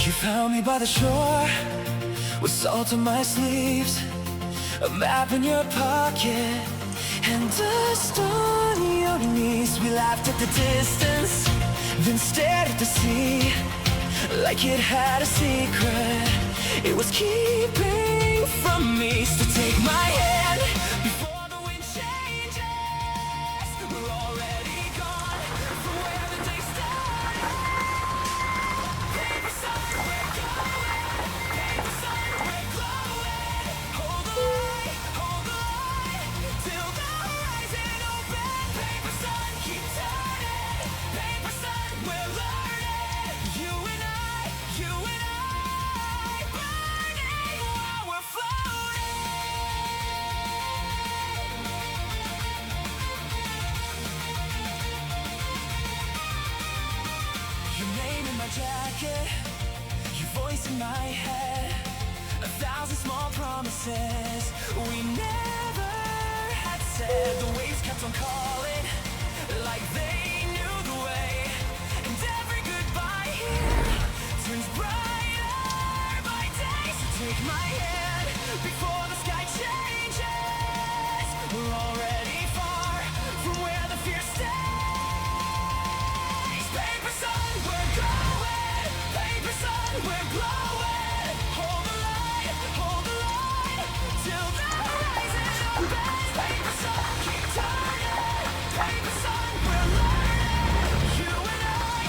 You found me by the shore, with salt on my sleeves, a map in your pocket, and dust on your knees. We laughed at the distance, then stared at the sea, like it had a secret it was keeping from me. So take my hand before the wind changes. We're already gone from where the day started. Paper sun, we're going. Paper sun, we're glowing. Hold the light till the horizon open. Paper sun, keep turning. Paper sun, we're learning. You and I, burning while we're floating. Your name in my jacket, your voice in my head, 1,000 small promises we never had said. The waves kept on calling, like they knew the way, and every goodbye here turns brighter by day. So take my hand before the sky changes. We're already far from where the fear stays. Paper sun, we're going. Paper sun, we're glowing. Hold the light till the horizon opens. Paper sun, keep turning. Paper sun, we're learning. You and I,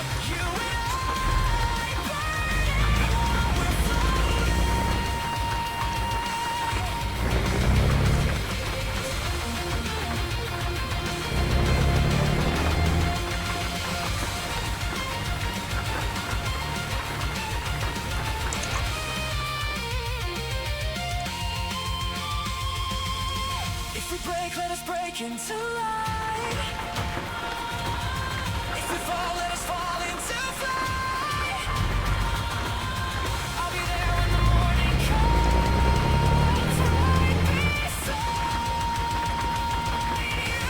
burning while we're floating. If we break, let us break into light. If we fall, let us fall into flight. I'll be there when the morning comes, right beside you.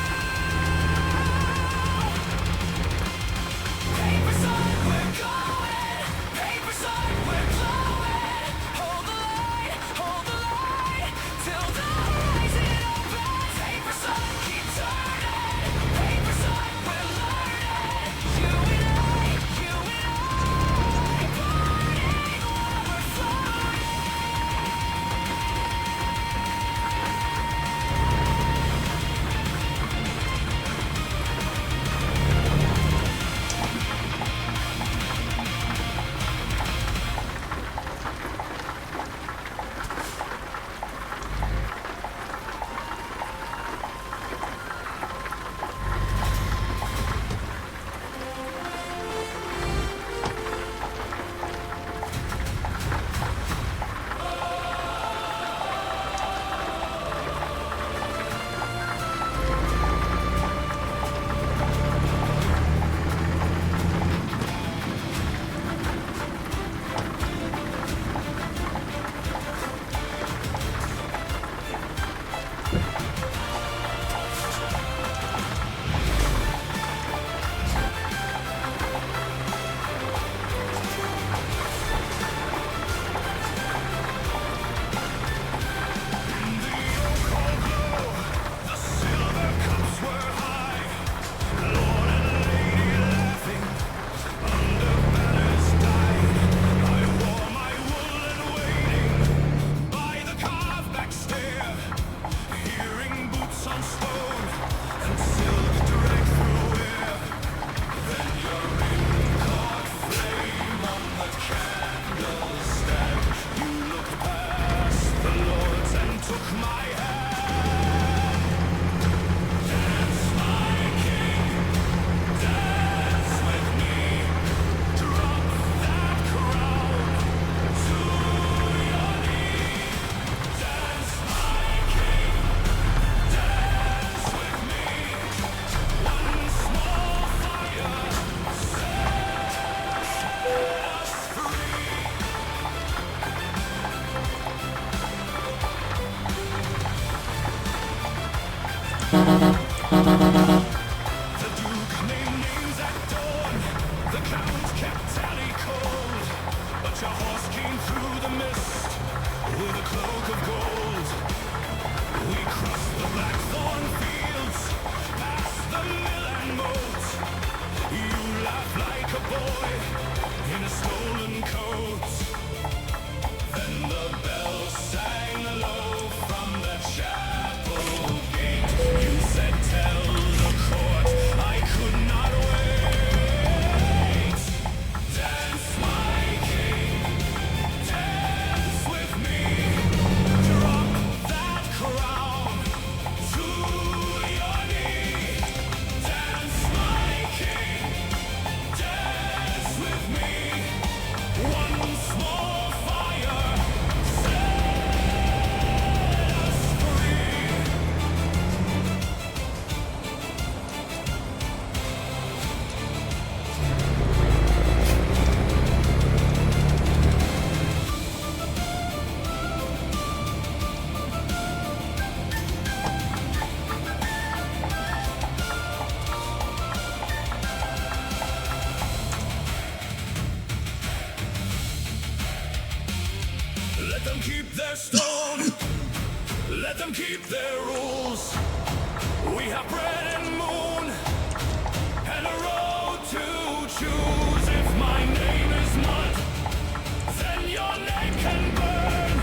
Paper sun, we're going. Paper sun, we're glowing. Hold the light till the horizon opens. Paper sun, keep turning. Paper sun, we're learning. You and I, with a cloak of gold. We crossed the blackthorn fields, past the mill and moat. You laughed like a boy in a stolen coat. Then the bell sang low from the chapel gate. You said, tell the court I could not wait. Dance, my king, dance with me. Drop that crown to your knee. Dance, my king, dance with me. One small fire set us free. Let them keep their stone, let them keep their rules. We have bread and moon, and a road to choose. If my name is mud, then your name can burn.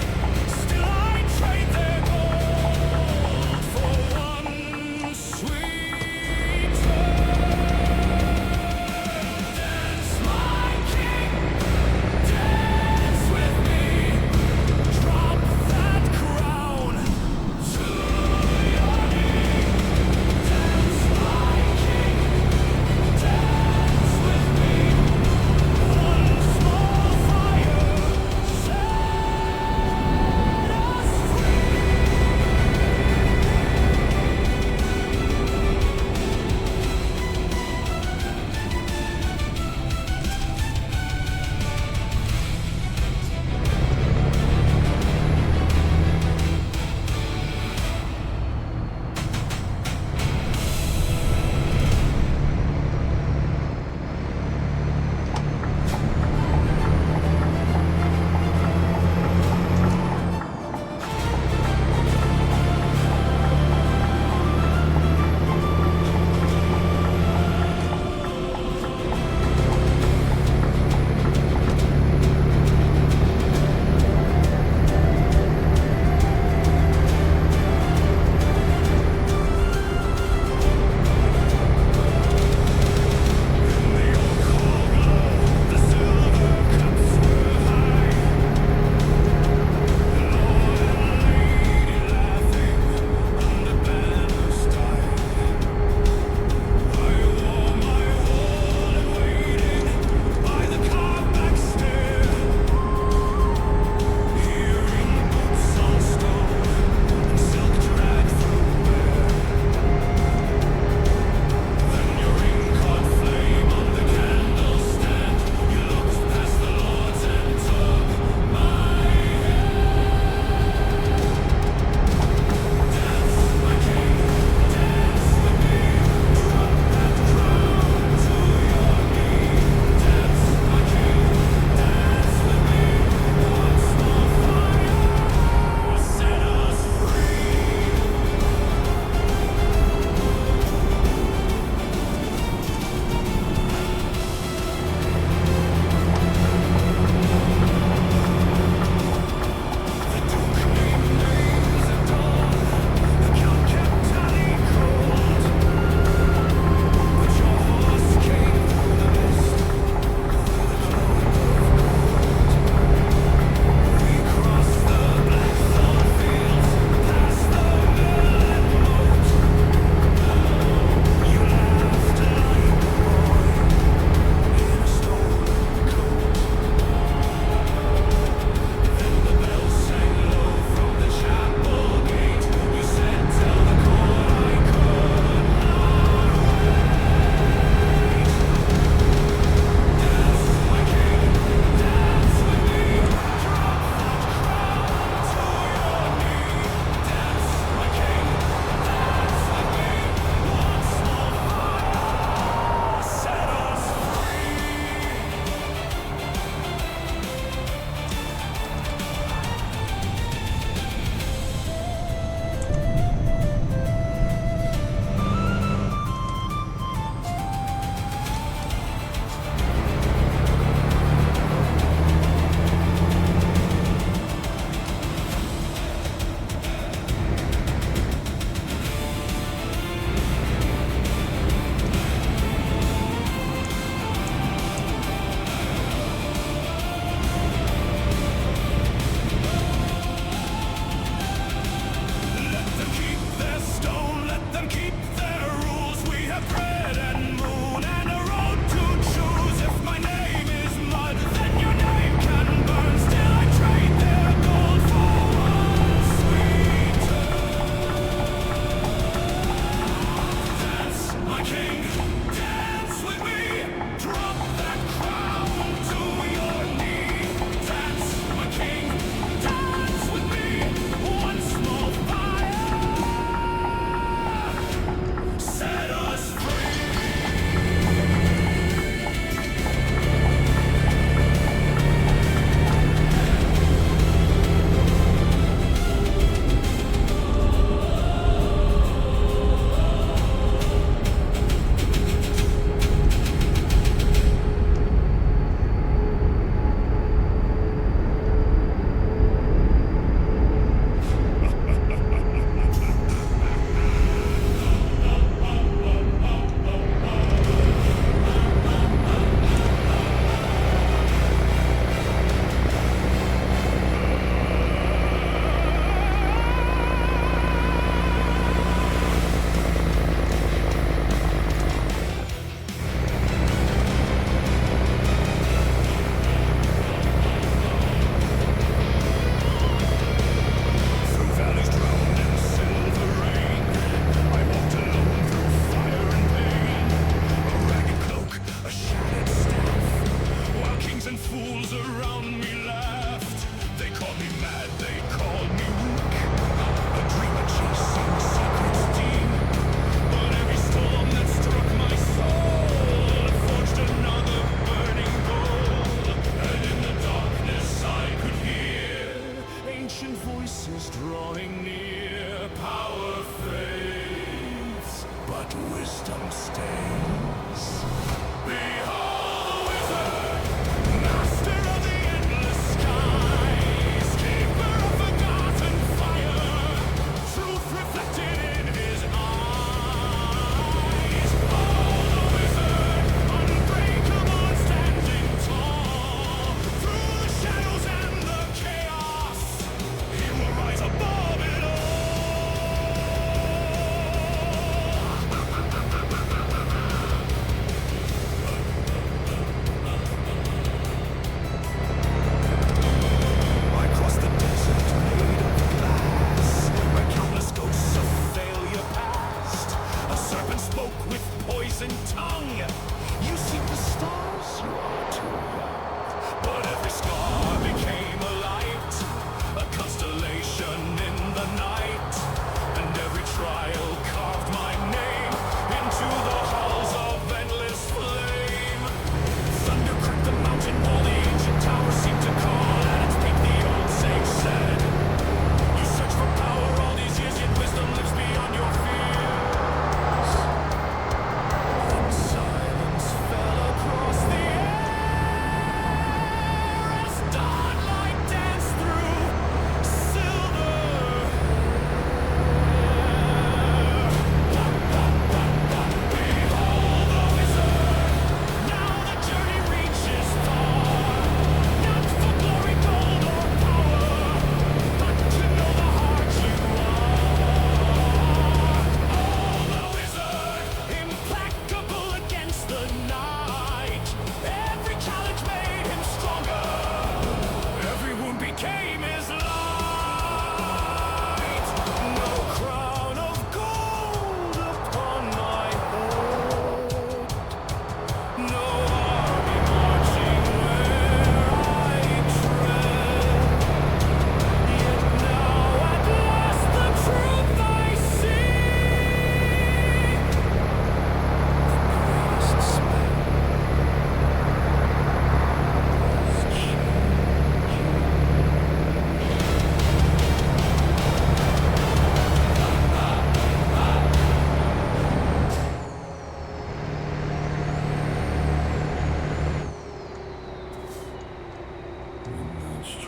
Still I trade their gold for one sweet turn. Dance, my king, dance with me. Drop that crown to your knee. Dance, my king, dance with me.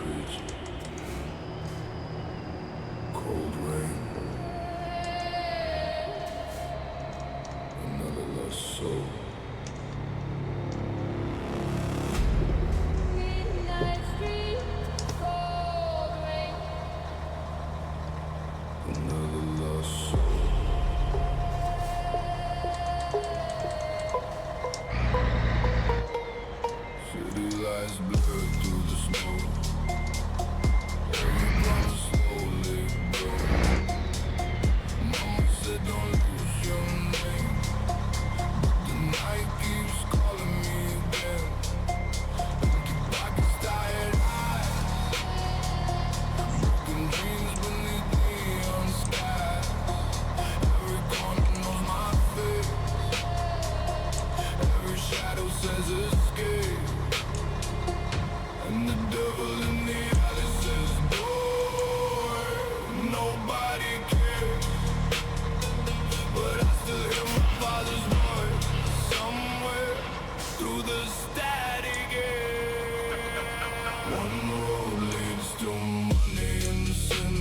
streets, cold rain, another lost soul. Midnight street, cold rain. Another lost soul. City lights blur through the snow. Every promise slowly grow. Mama said don't lose your name, but the night keeps calling me again. Empty pockets, tired eyes, broken dreams beneath neon skies. Every corner knows my face. Every shadow says escape. And the devil in the alley says, boy, nobody cares. But I still hear my father's voice somewhere through the static air. One road leads to money and sin.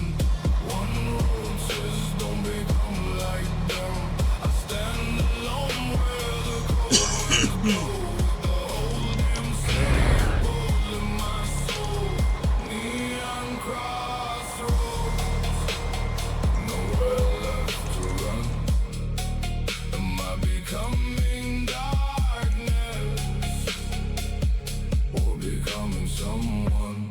One road says don't become like them. I stand alone where the cold winds blow. The whole damn city pulls in my soul. Neon crossroads, nowhere left to run. Am I becoming darkness or becoming someone?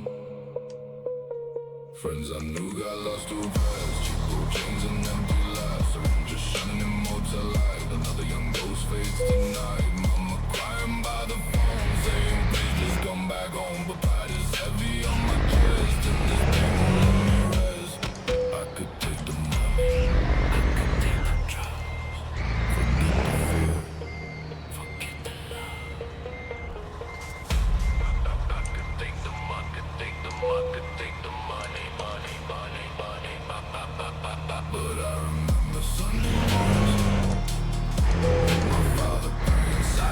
Friends I knew got lost too fast. Cheap gold chains and empty lives. I'm just shining in motel light. Another young ghost fades tonight. Mama crying by the phone, saying please just come back home. But pride is heavy on my chest, and this pain won't let me rest. I could take the money, I could take the drugs. Forget the fear, forget the love. I could take the money, could take the money, could take the money, money, money, money, but I remember Sunday mornings, my father praying silent.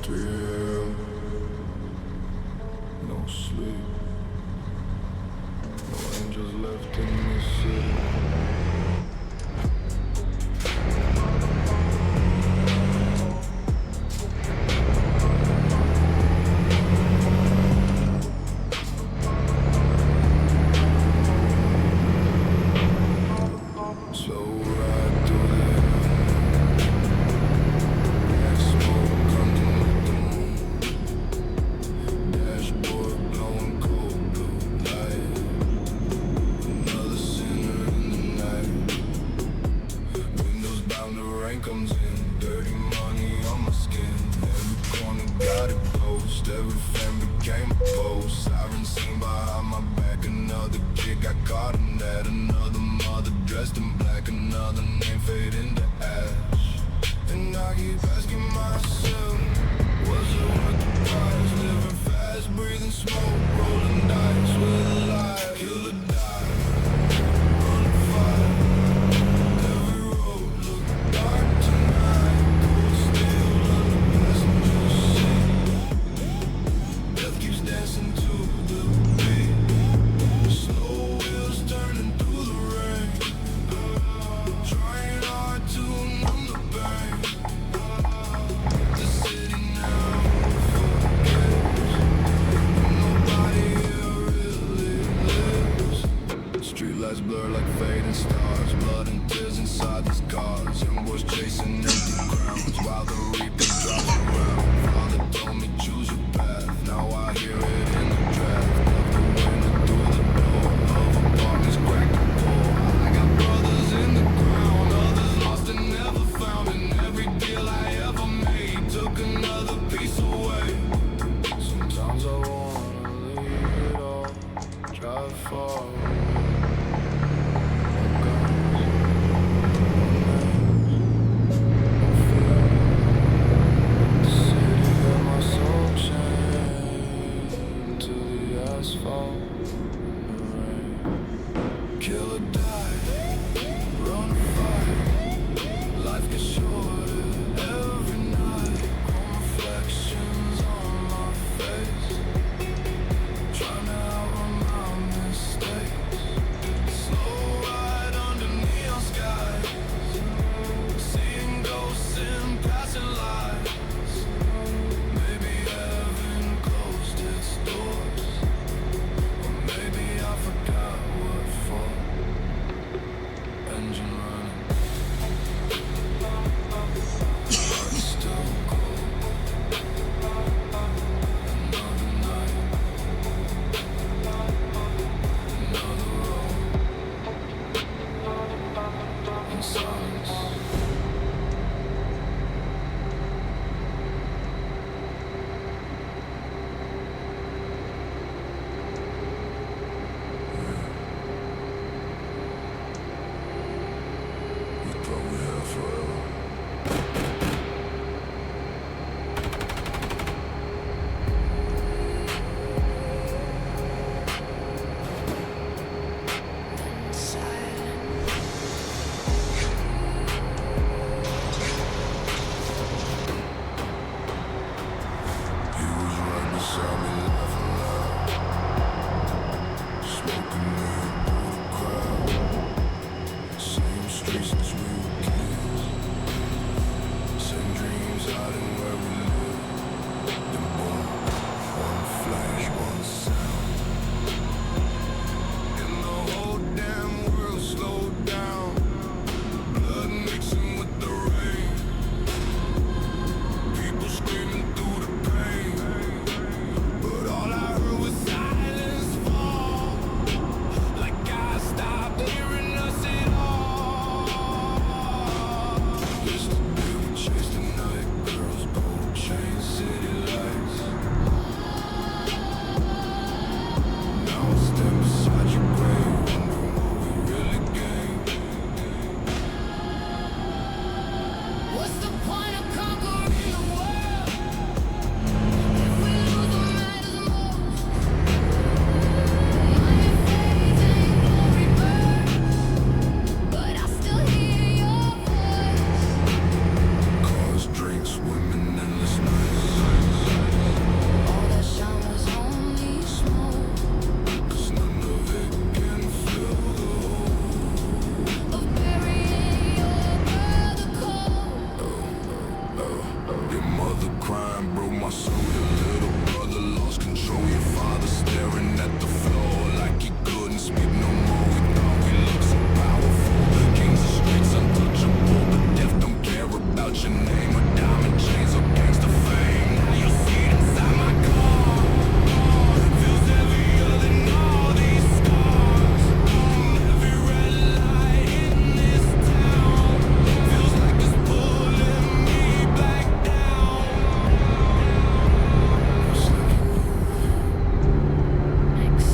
3 a.m. No sleep. No angels left in this city. So right through the black smoke coming with the moon. Dashboard blowing cold. crime broke my soul. Your little brother lost control. Your father staring at the floor like he couldn't speak no more. We thought we looked so powerful. Kings of streets untouchable, but death don't care about your name or diamond chains or gangster fame. Now your seat inside my car feels heavier than all these scars. Every red light in this town feels like it's pulling me back down. Next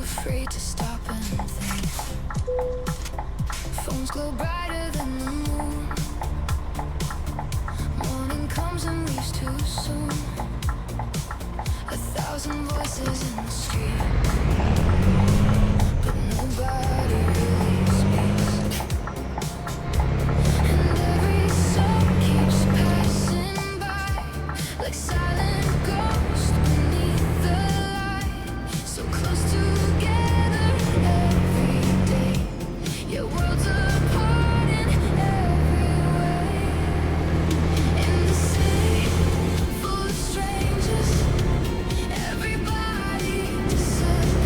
afraid to stop and think. Phones glow brighter than the moon. Morning comes and leaves too soon. 1,000 voices in the street, but nobody really speaks. And every song keeps passing by, like silent ghosts beneath the light. So close together every day, your worlds apart in every way. In the city full of strangers, everybody disappears.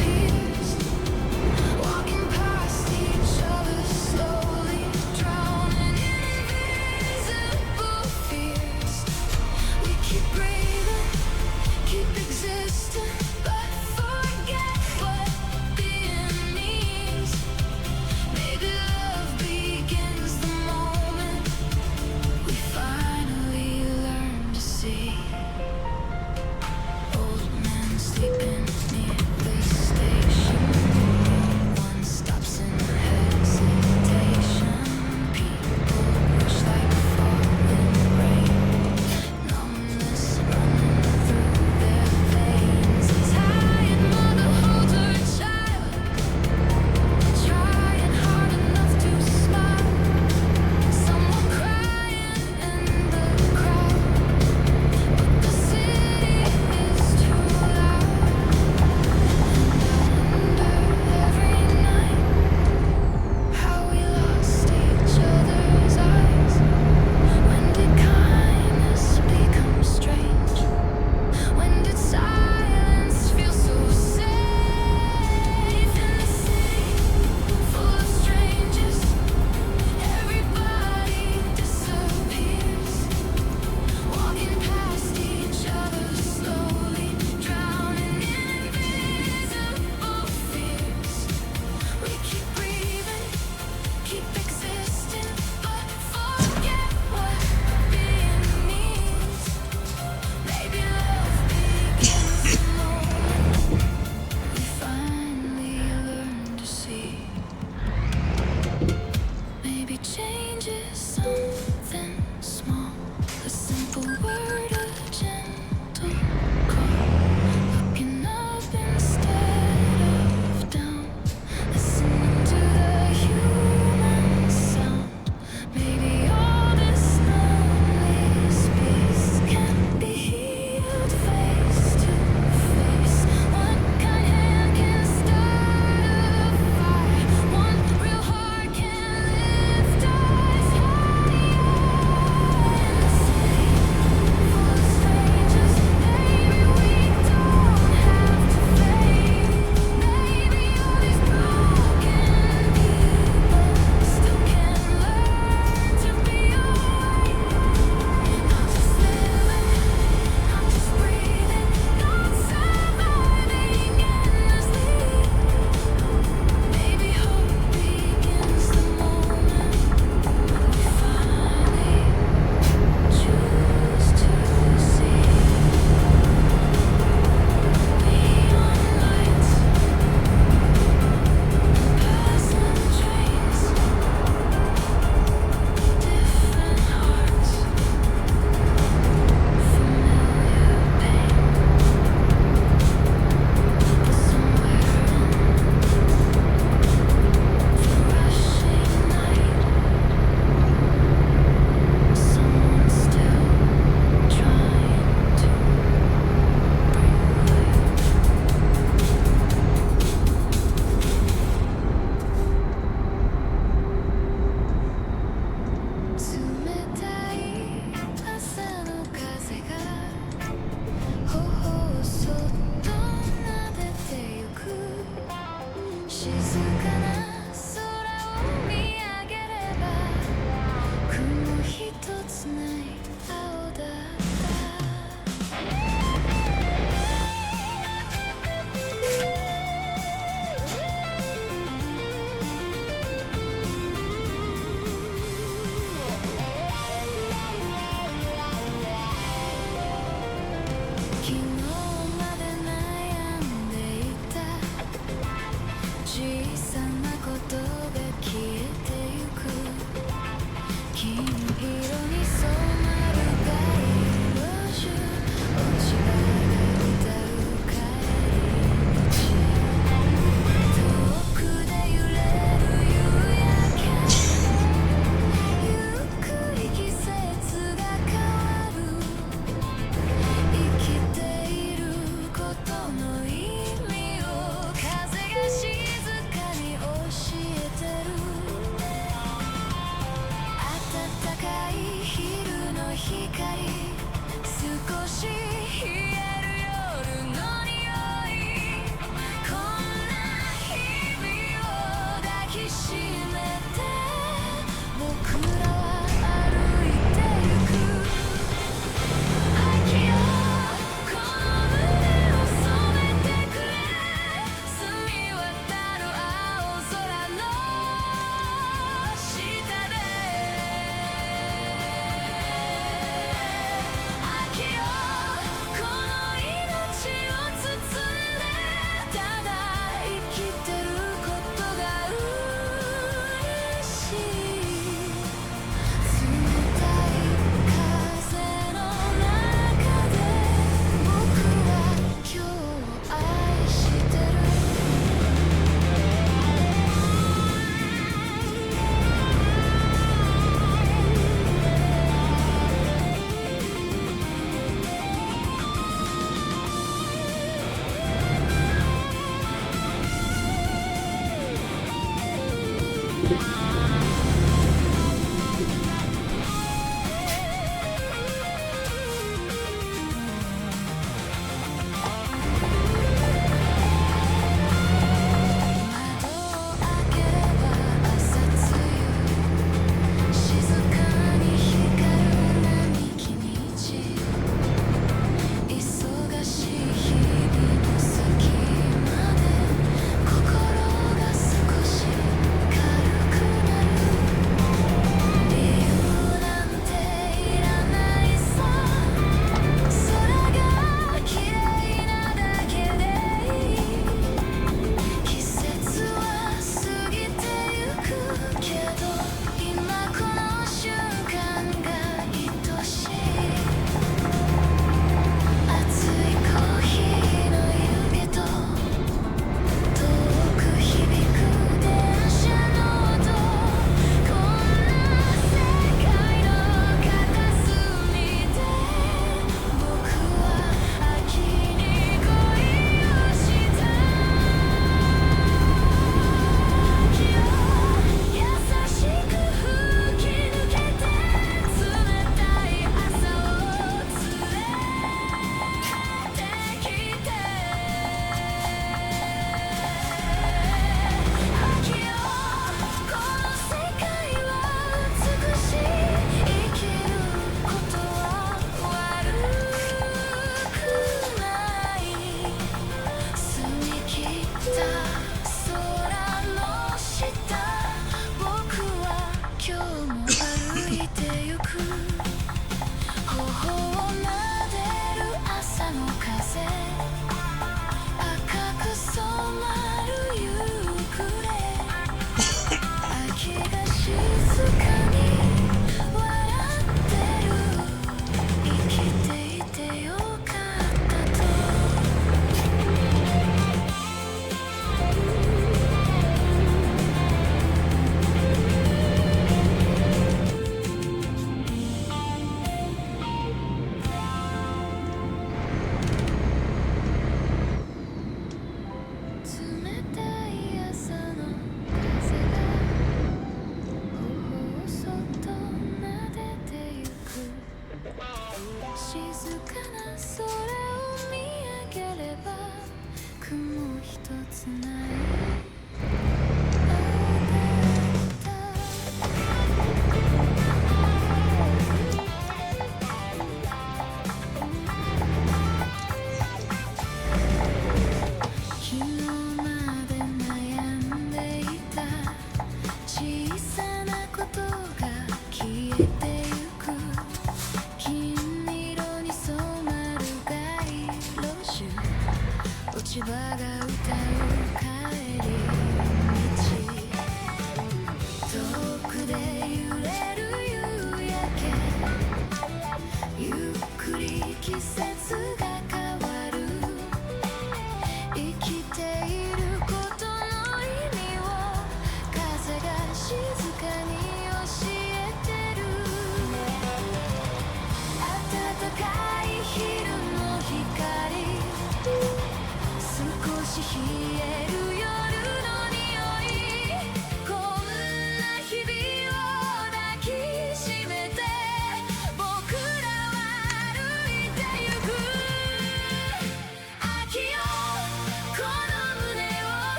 た